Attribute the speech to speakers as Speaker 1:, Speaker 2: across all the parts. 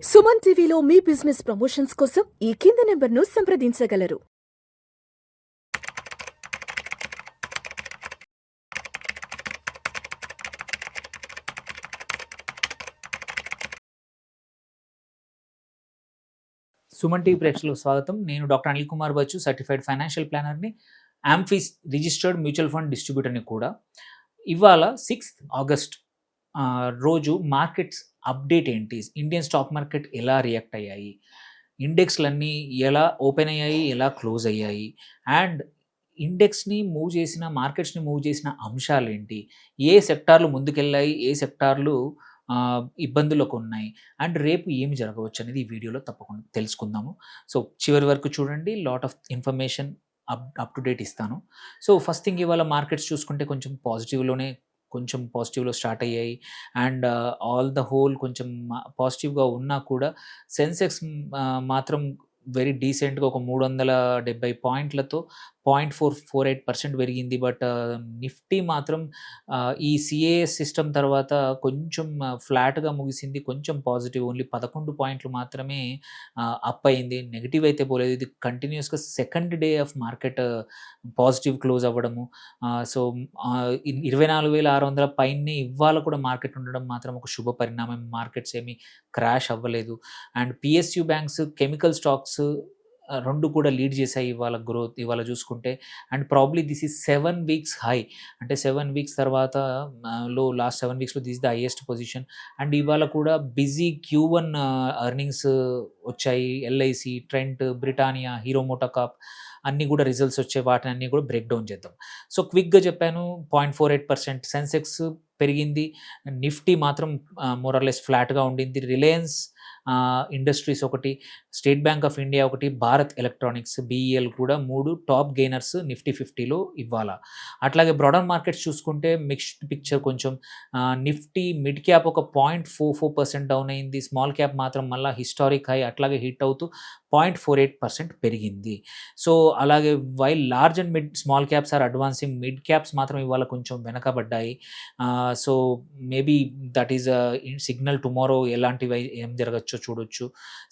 Speaker 1: సుమన్ టీవీలో మీ business promotions కోసం ఈ కింది నెంబర్ను సంప్రదించగలరు.
Speaker 2: సుమన్ టీవీ ప్రేక్షకులకు స్వాగతం. నేను doctor Anil Kumar Bachchu, certified financial ప్లానర్ని, ఆంఫీస్ రిజిస్టర్డ్ మ్యూచువల్ ఫండ్ డిస్ట్రిబ్యూటర్ని కూడా. ఇవాళ 6th ఆగస్ట్ రోజు మార్కెట్స్ అప్డేట్ ఏంటి, ఇండియన్ స్టాక్ మార్కెట్ ఎలా రియాక్ట్ అయ్యాయి, ఇండెక్స్లన్నీ ఎలా ఓపెన్ అయ్యాయి, ఎలా క్లోజ్ అయ్యాయి, అండ్ ఇండెక్స్ని మూవ్ చేసిన, మార్కెట్స్ని మూవ్ చేసిన అంశాలు ఏంటి, ఏ సెక్టార్లు ముందుకెళ్ళాయి, ఏ సెక్టార్లు ఇబ్బందులకు ఉన్నాయి, అండ్ రేపు ఏమి జరగవచ్చు అనేది ఈ వీడియోలో తప్పకుండా తెలుసుకుందాము. సో చివరి వరకు చూడండి, lot of information up to date ఇస్తాను. సో ఫస్ట్ థింగ్, ఇవాళ మార్కెట్స్ చూసుకుంటే కొంచెం పాజిటివ్లో స్టార్ట్ అయ్యాయి. అండ్ ఆల్ ద హోల్ కొంచెం పాజిటివ్గా ఉన్నా కూడా సెన్సెక్స్ మాత్రం వెరీ డీసెంట్గా ఒక 370 పాయింట్లతో 0.48% పెరిగింది. బట్ నిఫ్టీ మాత్రం ఈ సిఏఎస్ సిస్టమ్ తర్వాత కొంచెం ఫ్లాట్గా ముగిసింది. కొంచెం పాజిటివ్, ఓన్లీ 11 పాయింట్లు మాత్రమే అప్ అయింది. నెగిటివ్ అయితే పోలేదు. ఇది కంటిన్యూస్గా second day of market positive close అవ్వడము. సో 24,600 పైనే ఇవాళ కూడా మార్కెట్ ఉండడం మాత్రం ఒక శుభ పరిణామం. మార్కెట్స్ ఏమీ క్రాష్ అవ్వలేదు. And PSU banks, chemical stocks రెండు కూడా లీడ్ చేశాయి ఇవాళ గ్రోత్ ఇవాళ చూసుకుంటే. And probably this is 7 weeks high, అంటే 7 వీక్స్ తర్వాత లాస్ట్ 7 వీక్స్లో this the highest position. And ఇవాళ కూడా బిజీ Q1 ఎర్నింగ్స్ వచ్చాయి. LIC, Trent, Britannia, hero MotoCorp అన్నీ కూడా రిజల్ట్స్ వచ్చాయి. వాటిని అన్నీ కూడా బ్రేక్ డౌన్ చేద్దాం. సో క్విక్గా చెప్పాను, 0.48% సెన్సెక్స్ పెరిగింది. నిఫ్టీ మాత్రం మోరర్లెస్ ఫ్లాట్గా ఉండింది. రిలయన్స్ ఇండస్ట్రీస్ ఒకటి, స్టేట్ బ్యాంక్ ఆఫ్ ఇండియా ఒకటి, భారత్ ఎలక్ట్రానిక్స్, BEL కూడా 3 టాప్ గెయినర్స్ నిఫ్టీ 50లో ఇవాళ. అట్లాగే బ్రాడర్ మార్కెట్స్ చూసుకుంటే మిక్స్డ్ పిక్చర్. కొంచెం నిఫ్టీ మిడ్ క్యాప్ ఒక 0.44% డౌన్ అయింది. స్మాల్ క్యాప్ మాత్రం మళ్ళీ హిస్టారిక్ హై అట్లాగే హిట్ అవుతూ 0.48% పెరిగింది. సో అలాగే while large and small caps are advancing, mid caps మాత్రం ఇవాళ కొంచెం వెనకబడ్డాయి. So maybe that is signal tomorrow ఎలాంటివి ఏం జరగచ్చో చూడొచ్చు.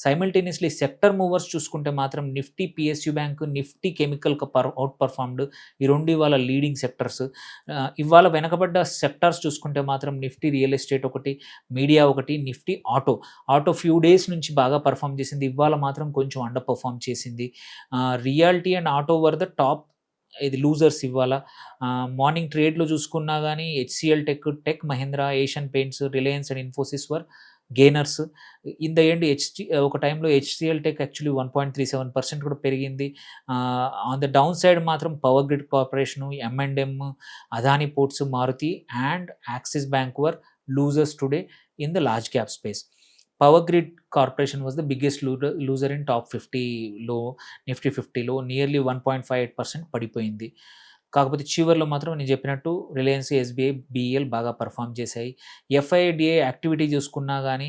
Speaker 2: సైమల్టేనియస్లీ సెక్టర్ మూవర్స్ చూసుకుంటే మాత్రం Nifty PSU bank, Nifty chemical out performed. ఈ రెండు ఇవాళ లీడింగ్ సెక్టర్స్. ఇవాళ వెనకబడ్డ సెక్టార్స్ చూసుకుంటే మాత్రం నిఫ్టీ రియల్ ఎస్టేట్ ఒకటి, మీడియా ఒకటి, నిఫ్టీ ఆటో ఫ్యూ డేస్ నుంచి బాగా పర్ఫామ్ చేసింది. ఇవాళ మాత్రం కొంచెం అండర్ పర్ఫామ్ చేసింది. Realty and auto were the top ఇది లూజర్స్ ఇవాళ. మార్నింగ్ ట్రేడ్లో చూసుకున్నా కానీ HCL Tech Mahindra, Asian Paints, Reliance and Infosys were gainers. In the end ఒక టైంలో HCL టెక్ యాక్చువల్లీ 1.37% కూడా పెరిగింది. ఆన్ ద డౌన్ సైడ్ మాత్రం Power Grid Corporation, M&M, Adani Ports, Maruti and Axis bank were losers today in the large cap space. Power Grid Corporation was the biggest loser in top 50లో, నిఫ్టీ 50లో nearly 1.58% పడిపోయింది. కాకపోతే చివర్లో మాత్రం నేను చెప్పినట్టు రిలయన్స్, SBI, BEL బాగా పర్ఫామ్ చేశాయి. FIDA యాక్టివిటీ చూసుకున్నా కానీ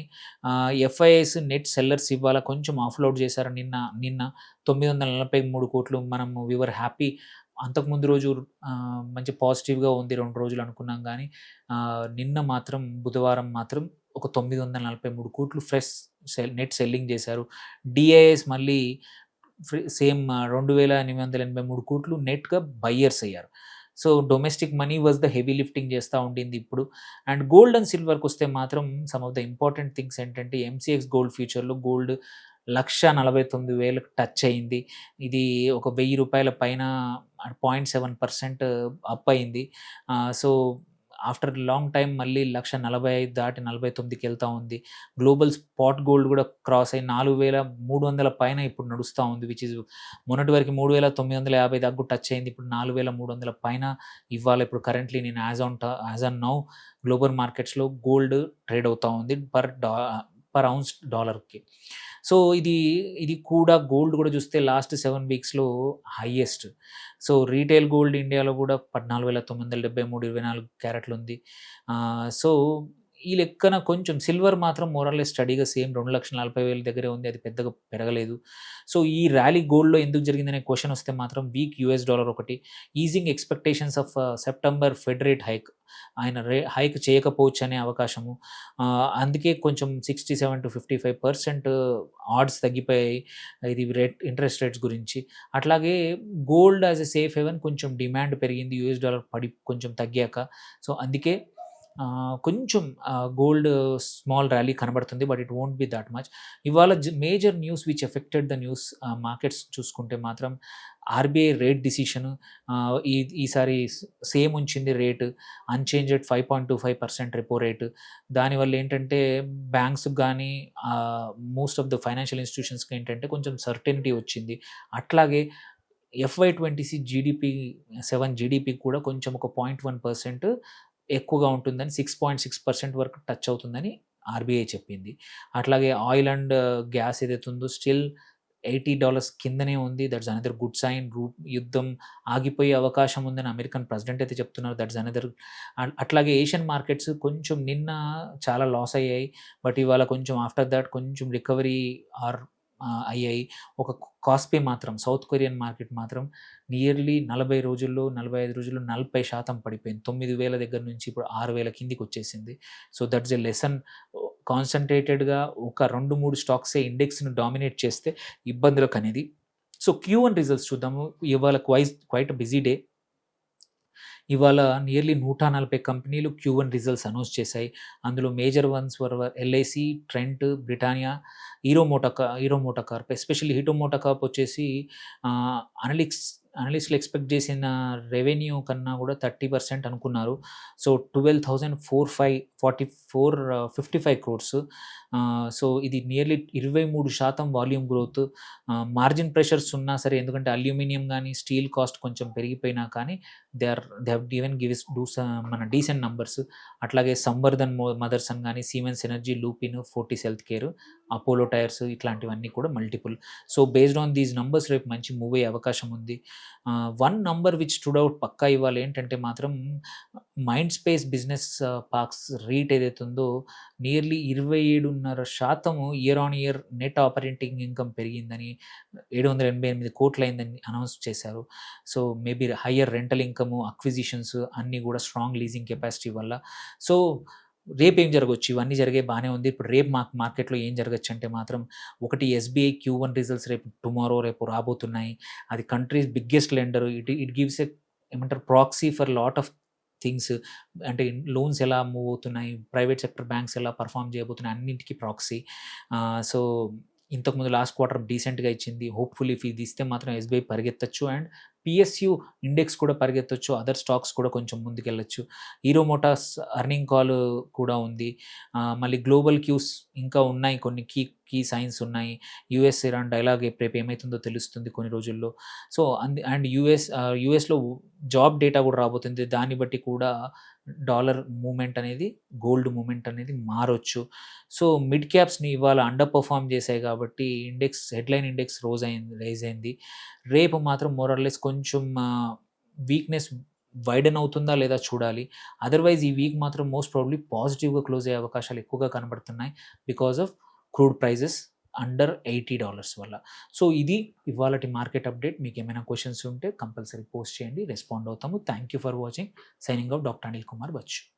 Speaker 2: FIS నెట్ సెల్లర్స్ ఇవాళ కొంచెం ఆఫ్లోడ్ చేశారు. నిన్న 943 కోట్లు. మనం వివర్ హ్యాపీ. అంతకుముందు రోజు మంచి పాజిటివ్గా ఉంది, 2 రోజులు అనుకున్నాం. కానీ నిన్న మాత్రం, బుధవారం మాత్రం ఒక 943 కోట్లు ఫ్రెష్ నెట్ సెల్లింగ్ చేశారు. DIS మళ్ళీ సేమ్ 2,883 కోట్లు నెట్గా బయ్యర్స్ అయ్యారు. So domestic money was the heavy lifting చేస్తూ ఉండింది ఇప్పుడు. అండ్ గోల్డ్ అండ్ సిల్వర్కి వస్తే మాత్రం some of the important things ఏంటంటే, MCX గోల్డ్ ఫ్యూచర్లో గోల్డ్ 1,49,000 టచ్ అయింది. ఇది ఒక ₹1,000 పైన 0.7% అప్ అయింది. సో ఆఫ్టర్ లాంగ్ టైం మళ్ళీ 1,40,000 దాటి 49,000కి వెళ్తూ ఉంది. గ్లోబల్ స్పాట్ గోల్డ్ కూడా క్రాస్ అయ్యి 4,300 పైన ఇప్పుడు నడుస్తూ ఉంది. విచ్ ఇస్ మొన్నటి వరకు 3,950 దాకా టచ్ అయింది. ఇప్పుడు 4,300 పైన ఇవాళ ఇప్పుడు కరెంట్లీ నేను యాజ్ ఆన్ నౌ గ్లోబల్ మార్కెట్స్లో గోల్డ్ ట్రేడ్ అవుతూ ఉంది పర్ ఔన్స్ డాలర్కి. సో ఇది కూడా గోల్డ్ కూడా చూస్తే లాస్ట్ 7 వీక్స్లో హైయెస్ట్. సో రీటైల్ గోల్డ్ ఇండియాలో కూడా 14,973 24 క్యారెట్లు ఉంది. సో ఈ లెక్కన కొంచెం సిల్వర్ మాత్రం మోరల్లెస్ స్టడీగా సేమ్ 2,40,000 దగ్గరే ఉంది. అది పెద్దగా పెరగలేదు. సో, ఈ ర్యాలీ గోల్డ్‌లో ఎందుకు జరిగిందనే క్వెషన్ వస్తే మాత్రం వీక్ యూఎస్ డాలర్ ఒకటి, easing expectations of September fed rate hike. ఆయన హైక్ చేయకపోవచ్చనే అవకాశము. అందుకే కొంచెం 67-55% ఆడ్స్ తగ్గిపోయాయి. ఇది ఇంట్రెస్ట్ రేట్స్ గురించి. అట్లాగే gold as a safe haven కొంచెం డిమాండ్ పెరిగింది. యూఎస్ డాలర్ కొంచెం తగ్గాక. సో, అందుకే కొంచెం గోల్డ్ స్మాల్ ర్యాలీ కనబడుతుంది. But it won't be that much. ఇవాళ major news which affected the news markets చూసుకుంటే మాత్రం ఆర్‌బీఐ రేట్ డిసిషన్ ఈసారి సేమ్ ఉంచింది రేటు. Unchanged 5.25% repo rate. దానివల్ల ఏంటంటే బ్యాంక్స్‌కి గానీ మోస్ట్ ఆఫ్ ద ఫైనాన్షియల్ ఇన్‌స్టిట్యూషన్స్‌కి ఏంటంటే కొంచెం సర్టెనిటీ వచ్చింది. అట్లాగే FY26 జీడీపీ కూడా కొంచెం ఒక 0.1% ఎక్కువగా ఉంటుందని, 6.6% వరకు టచ్ అవుతుందని ఆర్‌బీఐ చెప్పింది. అట్లాగే ఆయిల్ అండ్ గ్యాస్ ఏదైతే ఉందో స్టిల్ $80 కిందనే ఉంది. That's another good sign. యుద్ధం ఆగిపోయే అవకాశం ఉందని అమెరికన్ ప్రెసిడెంట్ అయితే చెప్తున్నారు. That's another. అట్లాగే ఏషియన్ మార్కెట్స్ కొంచెం నిన్న చాలా లాస్ అయ్యాయి. బట్ ఇవాళ కొంచెం ఆఫ్టర్ దట్ కొంచెం రికవరీ అయ్యాయి. ఒక కాస్పే మాత్రం సౌత్ కొరియన్ మార్కెట్ మాత్రం నియర్లీ 40 రోజుల్లో, 45 రోజుల్లో 40% పడిపోయింది. 9,000 దగ్గర నుంచి ఇప్పుడు 6,000 కిందికి వచ్చేసింది. So, that's a lesson. కాన్సంట్రేటెడ్‌గా ఒక 2, 3 స్టాక్సే ఇండెక్స్‌ని డామినేట్ చేస్తే ఇబ్బందులకనేది. సో, Q1 రిజల్ట్స్ చూద్దాము. ఇవాళ క్వైట్ బిజీ డే. ఇవాళ నియర్లీ 140 కంపెనీలు Q1 రిజల్ట్స్ అనౌన్స్ చేశాయి. అందులో major ones were LIC, Trent, Britannia, hero MotoCorp. Especially Hero MotoCorp వచ్చేసి అనలిస్టులు ఎక్స్‌పెక్ట్ చేసిన రెవెన్యూ కన్నా కూడా 30% అనుకున్నారు. సో, 12,455 క్రోర్స్. సో, ఇది nearly 23% volume growth. Margin pressures ఉన్నా సరే, ఎందుకంటే అల్యూమినియం గానీ, స్టీల్ కాస్ట్ కొంచెం పెరిగిపోయినా కానీ దే హావ్ మన డీసెంట్ నంబర్స్. అట్లాగే సంవర్ధన్ మదర్సన్ గానీ, Siemens energy, Lupin, Fortis health care, Apollo tyres ఇట్లాంటివన్నీ కూడా multiple. So, based on these numbers రేపు మంచి మూవ్ అయ్యే అవకాశం ఉంది. One number which stood out పక్కా ఇవాళ ఏంటంటే మాత్రం mind space business parks REIT ఏదైతే ఉందో nearly 27.5% year on year net operating income పెరిగిందని, 788 కోట్లు అయిందని అనౌన్స్ చేశారు. So, maybe higher rental income, acquisitions అన్నీ కూడా స్ట్రాంగ్ లీజింగ్ కెపాసిటీ వల్ల. సో, రేపేం జరగొచ్చు? ఇవన్నీ జరిగాయి బానే ఉంది. ఇప్పుడు రేపు మార్కెట్‌లో ఏం జరగొచ్చంటే మాత్రం ఒకటి ఎస్‌బీఐ Q1 రిజల్ట్స్ రేపు రాబోతున్నాయి. అది country's biggest lender. It gives ఏమంటారు proxy for lot of things. అంటే లోన్స్ ఎలా మూవ్ అవుతున్నాయి, ప్రైవేట్ సెక్టర్ బ్యాంక్స్ ఎలా పర్ఫార్మ్ చేయబోతున్నాయి అన్నింటికి ప్రాక్సీ. సో, ఇంతకుముందు లాస్ట్ క్వార్టర్ డీసెంట్‌గా ఇచ్చింది. హోప్‌ఫుల్లీ ఇది ఇస్తే మాత్రం ఎస్‌బీఐ పరిగెత్తొచ్చు అండ్ PSU ఇండెక్స్ కూడా పరిగెత్తొచ్చు. అదర్ స్టాక్స్ కూడా కొంచెం ముందుకెళ్ళొచ్చు. హీరో మోటార్స్ ఎర్నింగ్ కాల్ కూడా ఉంది. మళ్ళీ గ్లోబల్ క్యూస్ ఇంకా ఉన్నాయి. కొన్ని కీ సైన్స్ ఉన్నాయి. యూఎస్ ఇరాన్ డైలాగ్ రేపు ఏమైతుందో తెలుస్తుంది కొన్ని రోజుల్లో. సో, అండ్ యూఎస్‌లో జాబ్ డేటా కూడా రాబోతుంది. దాన్ని బట్టి కూడా డాలర్ మూవ్‌మెంట్ అనేది, గోల్డ్ మూవ్‌మెంట్ అనేది మారొచ్చు. సో, మిడ్ క్యాప్స్‌ని ఇవాళ అండర్ పెర్ఫార్మ్ చేశాయి కాబట్టి హెడ్‌లైన్ ఇండెక్స్ రైజ్ అయింది. రేపు మాత్రం మోర్ ఆర్ లెస్ కొంచెం వీక్‌నెస్ వైడెన్ అవుతుందా లేదా చూడాలి. అదర్‌వైజ్ ఈ వీక్ మాత్రం మోస్ట్ ప్రాబబ్లీ పాజిటివ్‌గా క్లోజ్ అయ్యే అవకాశాలు ఎక్కువగా కనబడుతున్నాయి. Because of crude prices under $80 వల్ల. సో, ఇది ఇవాళటి మార్కెట్ అప్డేట్. మీకేమైనా క్వెషన్స్ ఉంటే కంపల్సరీ పోస్ట్ చేయండి. రెస్పాండ్ అవుతాము. Thank you for watching. Signing off doctor Anil Kumar Bachu.